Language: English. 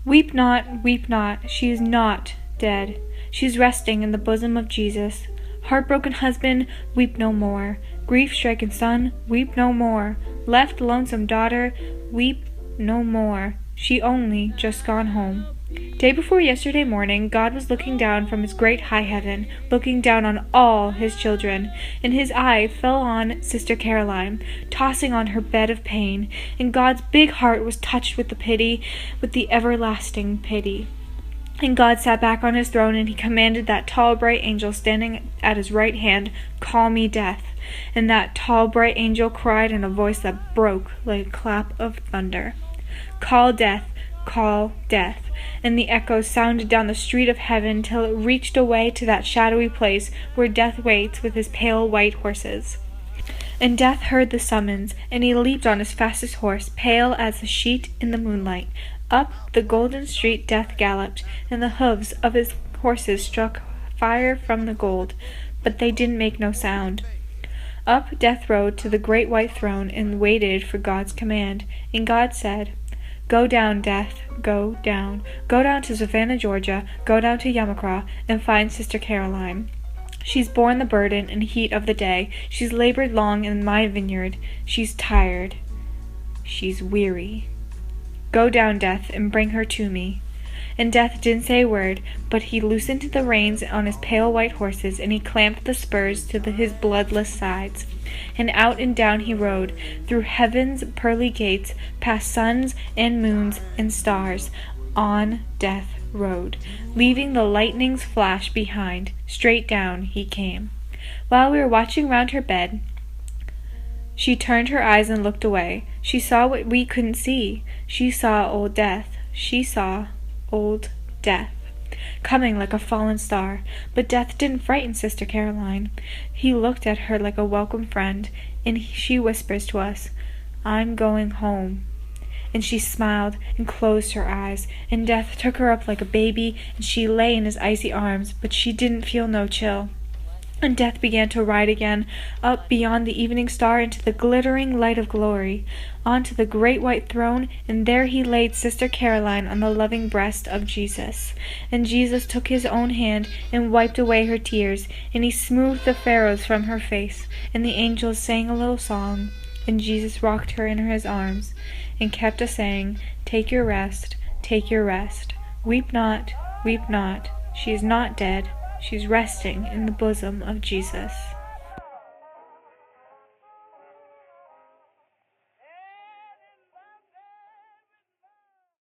weep not, she is not dead. She is resting in the bosom of Jesus. Heartbroken husband, weep no more. Grief-stricken son, weep no more. Left lonesome daughter, weep no more. She only just gone home. Day before yesterday morning, God was looking down from his great high heaven, looking down on all his children, and his eye fell on Sister Caroline, tossing on her bed of pain, and God's big heart was touched with the everlasting pity. And God sat back on his throne, and he commanded that tall, bright angel standing at his right hand, "Call me Death." And that tall, bright angel cried in a voice that broke like a clap of thunder, "Call Death, call Death." And the echoes sounded down the street of heaven till it reached away to that shadowy place where Death waits with his pale white horses. And Death heard the summons, and he leaped on his fastest horse, pale as a sheet in the moonlight. Up the golden street Death galloped, and the hoofs of his horses struck fire from the gold, but they didn't make no sound. Up Death rode to the great white throne and waited for God's command, and God said, "Go down, Death, go down. Go down to Savannah, Georgia, go down to Yamacraw, and find Sister Caroline. She's borne the burden and heat of the day. She's labored long in my vineyard. She's tired. She's weary. Go down, Death, and bring her to me." And Death didn't say a word, but he loosened the reins on his pale white horses, and he clamped the spurs to his bloodless sides. And out and down he rode, through heaven's pearly gates, past suns and moons and stars. On Death rode, leaving the lightning's flash behind. Straight down he came. While we were watching round her bed, she turned her eyes and looked away. She saw what we couldn't see. She saw old Death. She saw old Death, coming like a fallen star. But Death didn't frighten Sister Caroline. He looked at her like a welcome friend, and she whispers to us, "I'm going home." And she smiled and closed her eyes, and Death took her up like a baby, and she lay in his icy arms, but she didn't feel no chill. And Death began to ride again, up beyond the evening star into the glittering light of glory, onto the great white throne, and there he laid Sister Caroline on the loving breast of Jesus. And Jesus took his own hand and wiped away her tears, and he smoothed the furrows from her face, and the angels sang a little song, and Jesus rocked her in his arms, and kept a-saying, take your rest, weep not, she is not dead. She's resting in the bosom of Jesus."